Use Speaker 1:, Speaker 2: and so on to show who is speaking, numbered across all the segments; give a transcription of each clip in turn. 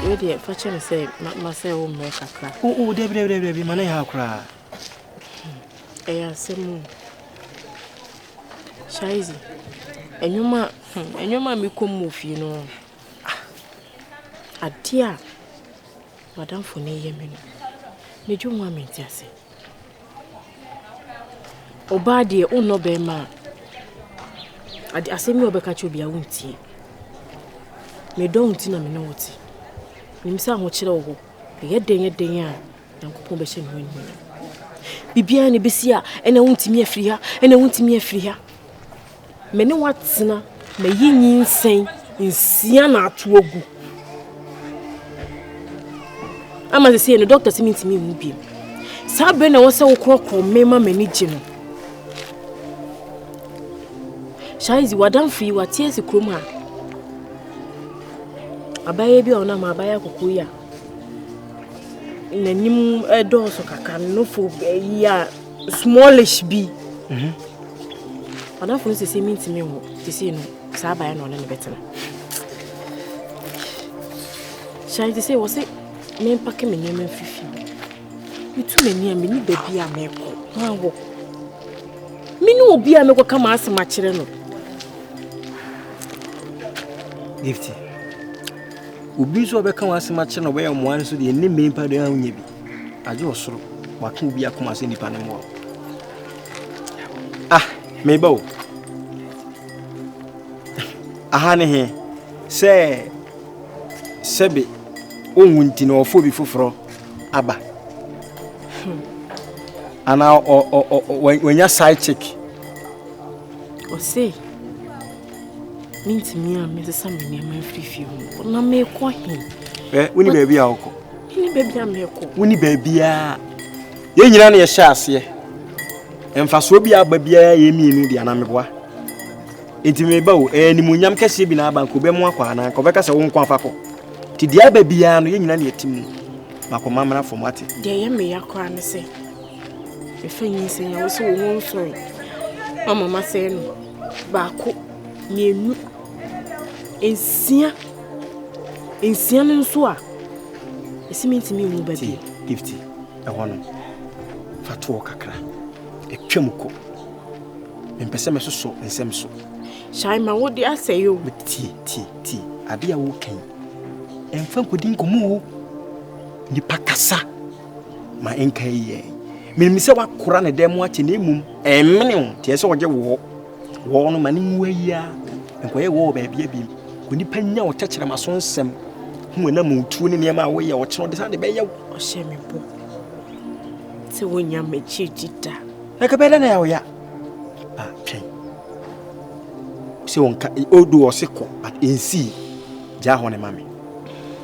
Speaker 1: Ready, fortune say, myself, make a crack.
Speaker 2: Oh, Debbie, money, how cry.
Speaker 1: Eh, some Shaizy. And your man, me come move, you know. A dear, Madame Fonny, Yemen. Did you want me to say? Obadi, oh no, be man. I say me obeka you be a wunti. Me don't tina me know what. Nimsa ho kire wo. Ye den a Yankopon be hye no hu. Bibia ne besia ena wuntimi afiri ha, ena wuntimi afiri ha. Me ne watsena, me yi nyinsen, nsia na ato ogu. Ama se no doctor se mintimi hu biem. Sa be na wo se wo krokro mema mani gye no. Shaizy wadam free watie se krom ha. Abaye bi ona ma abaye kokko ya. Nanim edoso kaka no fo ya smallish bi. Wadam free se mintimi ho. Ti se no sa abaye no na ne betena. Shaizy se wo se me mpake me nyama fifi. Mitu me nia me ni baby a meko. Ha wo. Mini obi a meko kama asema kire no.
Speaker 2: Gifty. Obi so be kan asema kire no be ya mo an so de ne me mpa de anya bi. Aje osoro. Wa kan obi akoma se nipa ne mo. Ah, me ba o. Aha ne he. Sebe onwunti na ofo bi foforo aba. Ana wanya side check.
Speaker 1: O say minti mi a me sesa me ne ma frifie ho. Na me ko hin.
Speaker 2: Woni ba bia okọ.
Speaker 1: Ni ba bia me ko.
Speaker 2: Woni ba bia. Ye nyina na ye hye ase. Emfaso bia aba bia ye mienu dia na meboa. Enti me ba o nimunyam kese bi na aba ko be mu akwa na ko be ka se wo nkwa afako. Ti dia ba bia no ye nyina na yetim. Makoma mra formati.
Speaker 1: De ye me yakwa ne se. E fa yin se ya wo so wo nso. Mama say no. Ba ko mienu. Ensia nso a. Esiminti mi mu ba bi.
Speaker 2: Gifty. E hono. Fatu kakra. E twemko. Empese me so ensem so.
Speaker 1: Shai ma wo di aseyo.
Speaker 2: Ti. Ade a wo kan. Emfa kodin komu. Nipa kasa. Ma enkai ye. Me se wakora ne dem ache na emum. Emene tie se oje wo. Wo no mani nwaya. Enkoye wo ba bia bi. Ko nipa nya wo kyekere maso nsem. Hu na mutu ne niam a wo ye wo kye no de sa de be ye wo.
Speaker 1: O hye me bo. Se wonya me chijita.
Speaker 2: Na ka be da na ya wo ya. Ah, twen. Se wonka ODO oseko but ensi ja ho ne mame.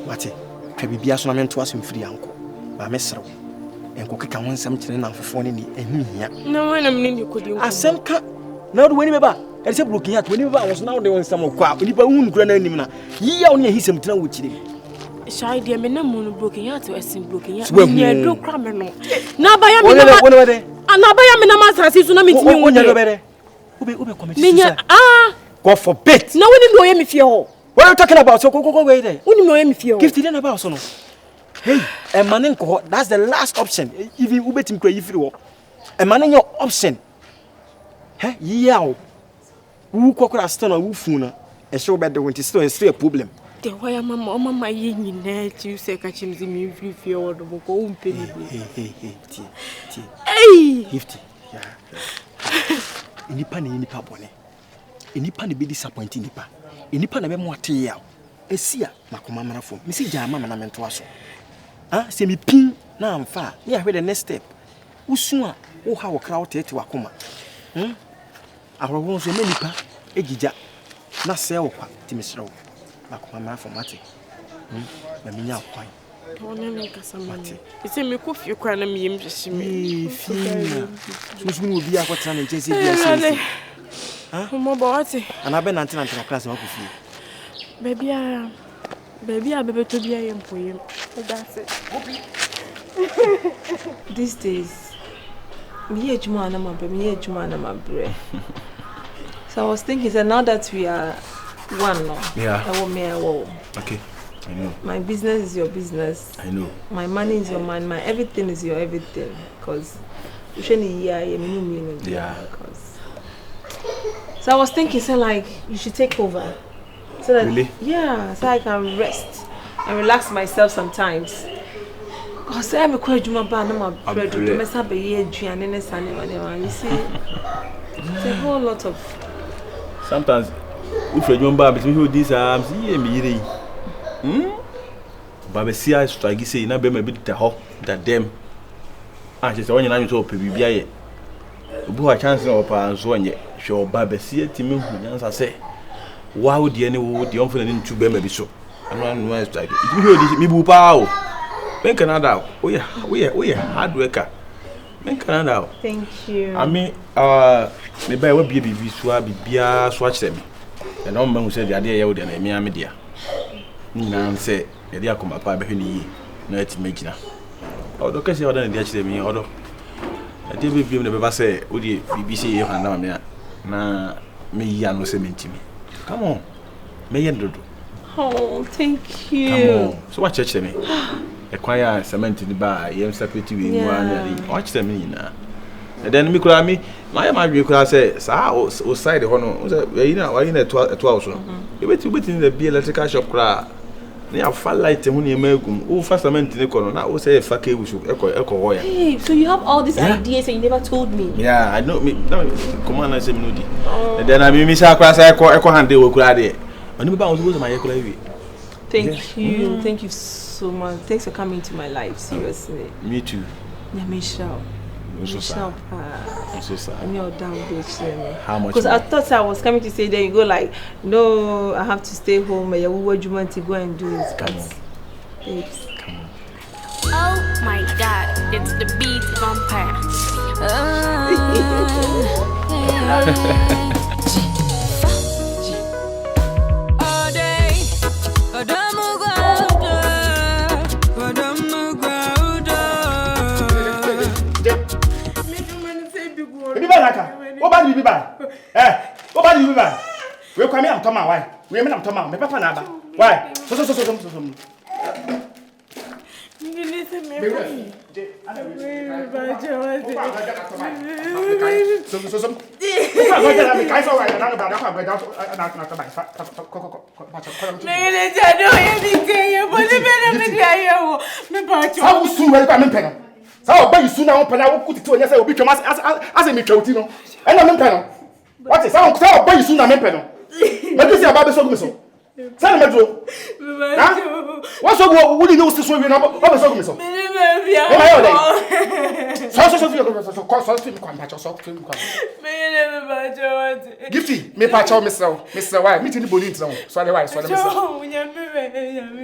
Speaker 2: Wate. Ka bibia so na mento asem firi anko. Ba mesrew. Enko keka won nsem kire na mfofo ne ni ehihia.
Speaker 1: Na wana mne ni kodi nko.
Speaker 2: Asem ka. Na do wani beba. E se broken hat wani beba wo so na wo de won nsem kwa. Oni ba hun kura na anim na. Yiya wo ne hisem tena wo kire.
Speaker 1: Shai de me na mu no broken hat o esim broken hat. Nya do kra me no. Na ba ya me na.
Speaker 2: Woni wede.
Speaker 1: Ana ba ya me na masase so na mitimi wo.
Speaker 2: Wonya do bede. Ube committee.
Speaker 1: Minya
Speaker 2: God forbid.
Speaker 1: Na woni do ye me fie ho.
Speaker 2: What are you talking about? So go wait there.
Speaker 1: Woni me ye me fie ho.
Speaker 2: Gifty den about so no. Hey, a man nko that's the last option. Even ubetim kra yifiri wo. A man your option. He yawo. Wu kokora sto na wu fu na. E show be the want still a problem.
Speaker 1: The why mama ye nyina ti se ka chimzi me fie ho do ko umpe ni. Hey.
Speaker 2: Gifty. Yeah. Inipa ni inipa bone. Inipa ni be disappointing nipa. Inipa na be mo ate ya. Esia makoma mara fo. Me si jama na mento aso. Ah, se mi pin na amfa. Me ahwe the next step. Usu a wo ha wo kra wo tete wakoma. Ahoro so me nipa egija. Na se wo kwa ti mesrewo. Makoma mara fo mate. Na minya kwan.
Speaker 1: Ona me kasa mate. Ise me ko fie kwa na me yem hwehye me.
Speaker 2: Fie. So obi akotra na nkyese bia se.
Speaker 1: Mo ba wate.
Speaker 2: Ana be nante na class ma ko fie.
Speaker 1: Baby a bebe to bia yem poyem. That's it.
Speaker 3: These days, me ejuma na mabre. So I was thinking that now that we are one now,
Speaker 2: yeah.
Speaker 3: I will me.
Speaker 2: Okay.
Speaker 4: I know.
Speaker 3: My business is your business.
Speaker 4: I know.
Speaker 3: My money is your money. My everything is your everything. Because yeah. So I was thinking, so like you should take over. So that
Speaker 4: really?
Speaker 3: Yeah, so I can rest and relax myself sometimes. Because I'm a quite my band, I'm a bread to mess up a year, you see, it's a whole lot of.
Speaker 4: Sometimes, if you remember between these arms, me. But I see I strike, say, na be me bit the hawk that them. I just want you to open BBI. Who a chance of a so yet, show Babby see it to me, as I say. Why would the any wood the unfilling to be maybe so? I don't know, strike it. You hear this, me boo pow. Make another. We are hard worker. Make another.
Speaker 3: Thank you.
Speaker 4: I mean, maybe I will be a swatch them. And all men who said the idea would and me media. Nan say, the idea come up by Henny, no, it's making. Oh, the case you are done the me, although I did be never say, would you be see you and now me, young was saying to me. Come on, may you do.
Speaker 3: Oh, thank you.
Speaker 4: Come on, so what church me? A choir cement in the bar, you am separated with one, watch them in. And then me could me, my could say, Sir, side the honor, you know, in a 12. You wait in the beer electrical shop cry. They are far light when you make who first cement in the corner. Now, will say, fuck you, we should echo.
Speaker 3: Hey, so you have all these ideas and you never told me.
Speaker 4: Yeah, I know me. Command, I say, and then I mean, Miss Across echo hand, they will cry there. I never bounce with my echo.
Speaker 3: Thank you. Thank you so much. Thanks for coming to my life. Seriously.
Speaker 4: Me too.
Speaker 3: Yeah, Michelle.
Speaker 4: I'm so sad. I'm so sad.
Speaker 3: I'm your damn bitch.
Speaker 4: How much?
Speaker 3: Because I thought I was coming to say, then you go like, no, I have to stay home. What do you want to go and do?
Speaker 4: Come on.
Speaker 3: Babes.
Speaker 4: Come on.
Speaker 5: Oh my God, it's the beat vampire.
Speaker 2: Nobody be by. Nobody be by. We come here, I'm Thomas. Why? We am Thomas. My papa Naba. Why? So. So by soon now pena wo kuti anya say obi twam as me twauti no ena me pena what is so by soon na me pena me do say aba be so gumi so say me do na what so wo di no so wi na o be so gumi so me bia so me kwa mpacho so me kwa
Speaker 3: me bacho
Speaker 2: Gifty me pacho Mr. Why me tin boni ntra so ale why so ale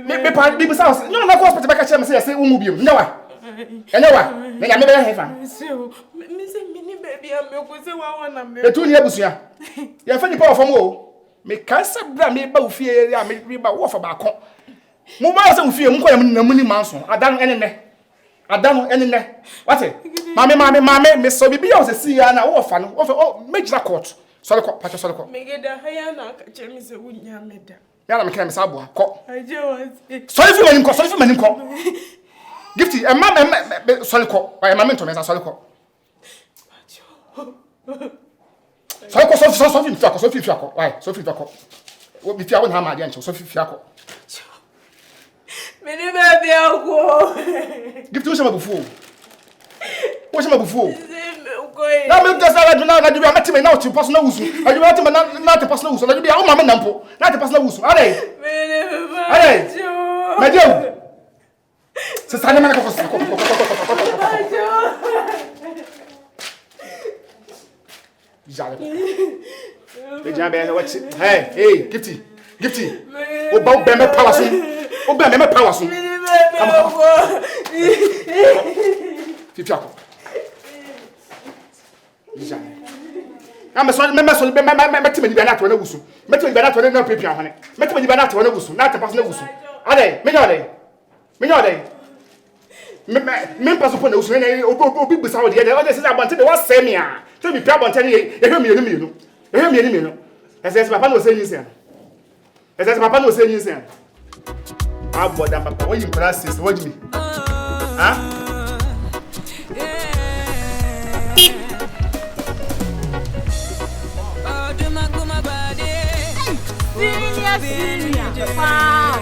Speaker 2: me pa bi sa no na ko hospital ba ka che me say wo mu biem nya why Ellawan, me ya me be hefa.
Speaker 3: Me say mini baby am me ko say wa na me.
Speaker 2: E tu ni abusua. Ya fa ni pa ofam o. Me kan se bra me ba ofie ya me ba wo fa ba kon. Mo ba se ofie mo ko ya na muni manso. Adan enene. What? Mame me so bibi ya o se si ya na wo fa no. Wo fa o mejira court. Sori ko, pacho sori ko.
Speaker 3: Megeda haya na ka che me se wunya meda.
Speaker 2: Ya na me kan me sa boa. Ko.
Speaker 3: Agyeiwaa.
Speaker 2: Sori fi manim ko. Gifty, a man, sorry, I am a mentor, as I saw. Sophie, why? Sophie, what be fair when I'm against Sophie Fiaco.
Speaker 3: Many baby, I'll go.
Speaker 2: Give to some before. What's my before?
Speaker 3: Now,
Speaker 2: that's not I do. I met him now to pass no use. I do not to pass no use. I do be all my men, not to pass no use. Are they? My dear. Sister, man, Hey, Gifty. Oh, bow me power soon. Oh, me power soon. Come. Fifiako. I'm sorry, me team ni na to na wusu. Me team ni na to na pepia hone. Me team ni na to na wusu. Na ta pass na wusu. Ade, me know dey. Me pass upon the wusu na obi bisa wo dey. They say abonte dey was say me a. Tell me pia abonte dey e hwe mienu. E hwe mienu. Ese papa no say yin say.
Speaker 6: Aboda papa, when you practice, what do you mean? Huh?
Speaker 1: Senior. Wow.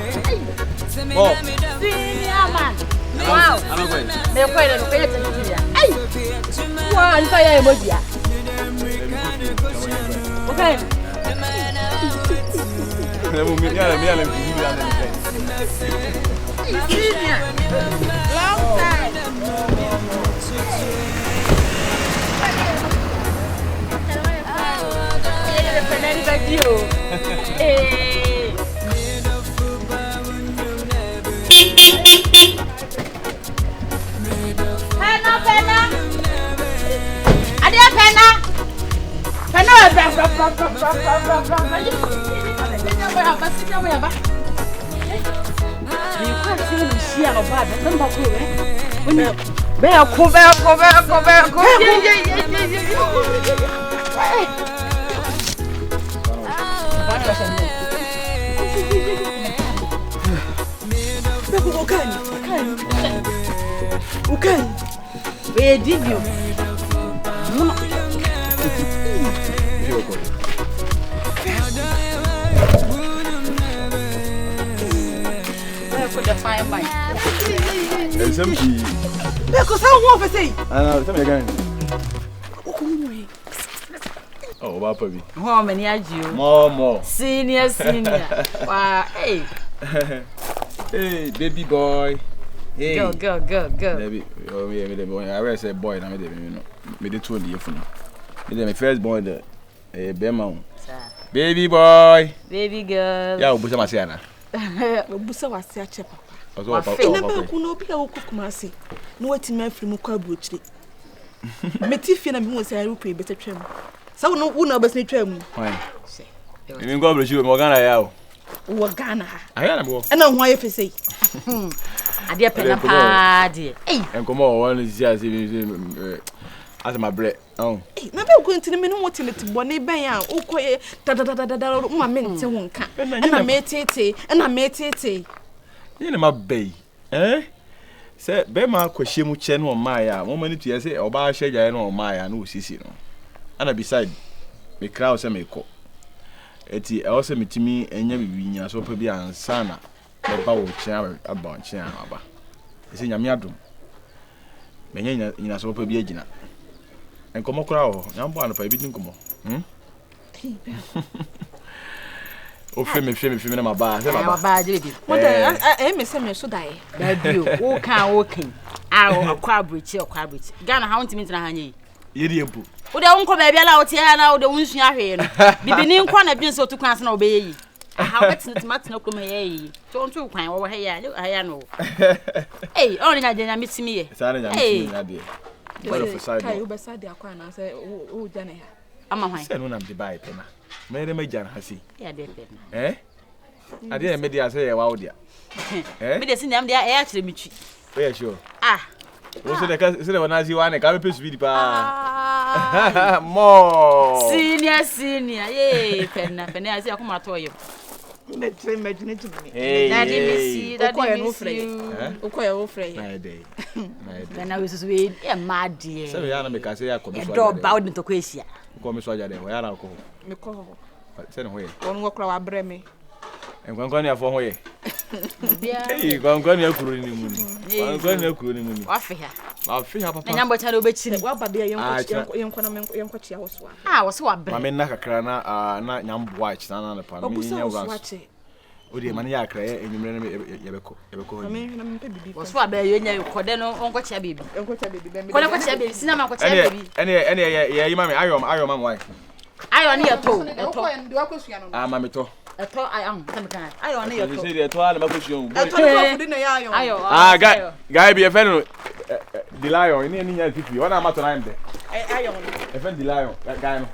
Speaker 4: Oh.
Speaker 1: Senior man. Wow.
Speaker 4: I'm going.
Speaker 1: They're quite a bit. Hey. Wow, I'm fire emoji. Okay. Senior. Long time. Hey. Pena. Adeapena. Pena. You can't see me share about the number cool, eh? Bear, Okay. Where did you? The fire mine. Because I want to say.
Speaker 4: Tell me again. Oh, what baby?
Speaker 1: How many are you?
Speaker 4: More.
Speaker 1: Senior. Wow, hey.
Speaker 4: Hey, baby boy. Hey.
Speaker 1: Go.
Speaker 4: Baby, I already said boy. Now me the two in the phone. Me my first boy the Bema. Baby boy.
Speaker 1: Baby girl.
Speaker 4: Yeah, Busa Masiana.
Speaker 3: Busa was such a papa.
Speaker 4: Papa.
Speaker 3: No be a cook mercy. No waiting man from Mukabuchi. Metifia and me say I will pay better trim. So no one best trim.
Speaker 4: Fine. You mean go bless you Morgana yao.
Speaker 3: Wagana.
Speaker 4: I am go.
Speaker 3: And now why if you say
Speaker 1: Adeapena party. Hey.
Speaker 4: And come on, one is just as my bread. Oh.
Speaker 3: Maybe I'm going to the minimum what to Bonnie Bayan, oh, quiet, my men, won't come. And I made it.
Speaker 4: You know my bay, eh? Say, Bema Kweshimu Chen or Maya, 1 minute to say, or Bar Shaya or Maya, no sissy. And beside, me crowd some echo. Eti also meet me and Yavinia, so probably and Sana, the bow chair about Chiama. It's in Yamiadum. Many in a so probably agina. And come crowd, number one of a bit come. Oh, fame, my bar.
Speaker 3: What I miss him so die.
Speaker 1: You walking. Our quabridge. Ghana, how to meet Honey.
Speaker 4: Idiompu.
Speaker 1: Would I uncle baby allowed here now the winch your hair? Beginning one have been so to class and obey. How it's not much no come here. Don't you cry over here? I know. Hey, only I didn't miss me. Hey,
Speaker 3: you beside the aqua and say, oh, Danny. I'm a
Speaker 4: said when I'm the buy Pena. Made a major hasi.
Speaker 1: Yeah,
Speaker 4: eh? I didn't make the say wow, dear. Eh?
Speaker 1: But them there actually meet.
Speaker 4: Yeah, sure.
Speaker 1: Ah.
Speaker 4: Also, the case when I see one, I can't be speedy. More
Speaker 1: senior. Yay, Pena, I say, I come to you.
Speaker 3: Let's imagine it to me.
Speaker 1: Daddy, miss you. Then I was sweet, a mad dear.
Speaker 4: So, Yana, because I come
Speaker 1: about into Quasia.
Speaker 4: Come, Soja, where I go. Send away.
Speaker 3: One walk our breme.
Speaker 4: And one going for way. Hey, going to Kurin. I'll figure out. And I'm but I'll bet you what, but the young was one. I was so a brain, Nakakana, not young watch, none upon me. Would you money I cry and you remember I mean, was what bear you know, Cordeno, Uncle Chabby, Uncle Chabby, Cinema, any, mammy, I am wife. I on here too. I'm a mito. I am. I on here. You say the toilet, guy be a fellow. The lion, in any people. What am I trying to? I offend the lion, that guy.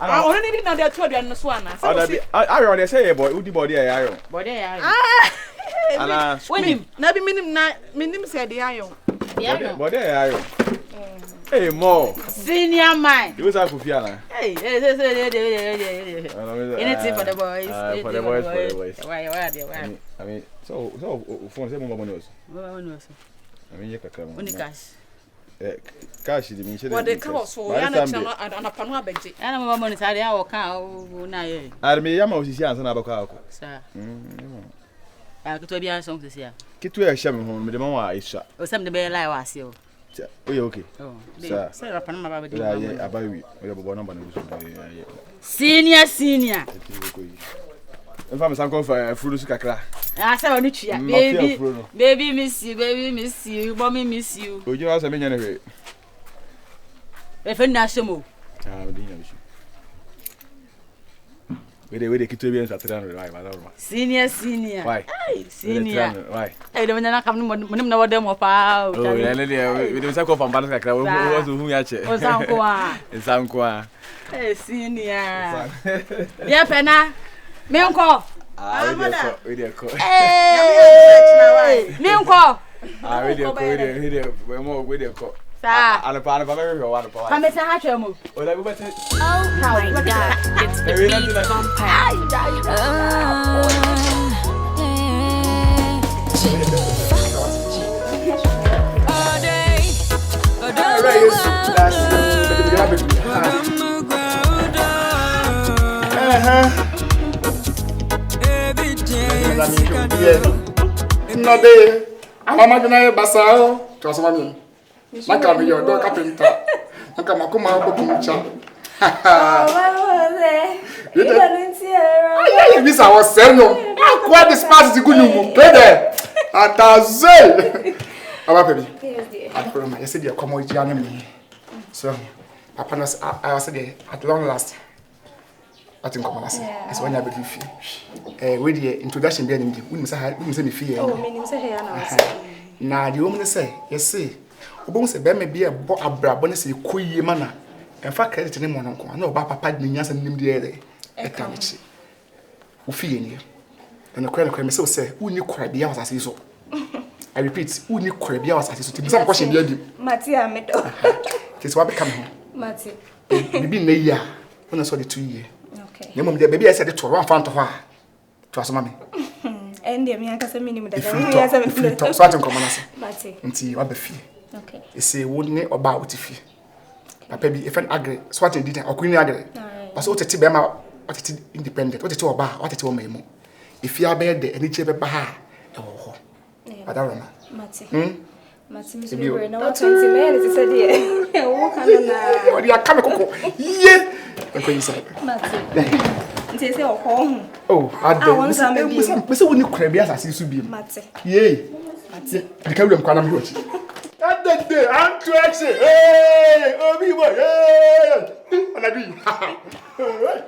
Speaker 4: I only didn't know their children in the swan. I already say, boy, who the body iron. Body iron. Ah, when you never mean him said the iron. Body iron. Hey, more.
Speaker 7: Senior man.
Speaker 4: You was out for Fiana.
Speaker 7: Hey, anything for the boys.
Speaker 4: For the boys.
Speaker 7: Why?
Speaker 4: I mean, so for some money also. I mean, you can come.
Speaker 7: Only cash.
Speaker 4: Cash is the mean.
Speaker 3: What they call so and a panwa beji.
Speaker 7: And my money side our cow na ye.
Speaker 4: I mean, Yama was here and Abaka.
Speaker 7: Sir. I could be a song this year.
Speaker 4: Get to a shaman home with the mama is shot.
Speaker 7: Or some the bell I was you.
Speaker 4: Okay.
Speaker 7: Oh,
Speaker 4: sir.
Speaker 7: Sir, a panama
Speaker 4: I buy we have one number.
Speaker 7: Senior.
Speaker 4: If I'm some for fruit cacra.
Speaker 7: I said on it, baby, miss you, mommy, miss you.
Speaker 4: Would you ask a million anyway?
Speaker 7: If a national.
Speaker 4: We keep to be at the
Speaker 7: Senior.
Speaker 4: Why?
Speaker 7: Senior.
Speaker 4: Why?
Speaker 7: I don't know what them of out.
Speaker 4: Oh, we don't talk from Banaka. Who actually? It's Unqua.
Speaker 7: Senior. Yeah, Penna. Me uncle.
Speaker 4: We did call.
Speaker 7: Me uncle.
Speaker 4: We're more with your call.
Speaker 7: And
Speaker 4: a part of every one of
Speaker 7: I'm a hatcher.
Speaker 5: Oh my God, it's the beat vampire. All day.
Speaker 6: No day. I'm a magna basal. Trust me. Maka mi yo do carpenter. Maka makuma booking cha. Yeah, Bisa was saying no. Quite this part is good no. Play there. Ataze. Aba baby. Yes dear. I promise. You said you come with Jana me. So, Papa knows I said at long last. I think come last. It's when I be feel. We the introduction be any. We say me feel.
Speaker 3: Oh, me say here
Speaker 6: Na
Speaker 3: na.
Speaker 6: the woman say, yes say. Obon se be me be a bo abrabo ne se koyie mana en fa credit ne mo nko na oba papa ni nyansa nim de ere e ka chi wo fie ni na kwere me se uni kwara bia wasase so I repeat uni kwara bia wasase so timi sam question bia di
Speaker 3: Mati amedo
Speaker 6: tisi wa be kam ho
Speaker 3: Mati
Speaker 6: bibi na yi a wona so de 2 year
Speaker 3: okay
Speaker 6: na mom de baby I said to wan fan to ho a to asoma me
Speaker 3: ende me aka se minimum da we ya se me
Speaker 6: feel so atin komo na se
Speaker 3: Mati
Speaker 6: nti wa be fie
Speaker 3: okay
Speaker 6: ese wo ne oba wotifi papa bi efen agre so what did okuni agre so otete be ma otete independent otete oba otete o memu ifi abe de ani che be ba ha e wo ho adaro na
Speaker 3: Mati Mati mi so be na 20 minutes said e wo kan na
Speaker 6: o dia kam koko ye ko yi sai
Speaker 3: Mati nti se o ho
Speaker 6: oh ade me se woni kura bi asase su bi
Speaker 3: Mati
Speaker 6: ye Mati ka wura mkwana mi hochi Adede, I'm too hey, Obi boy, hey,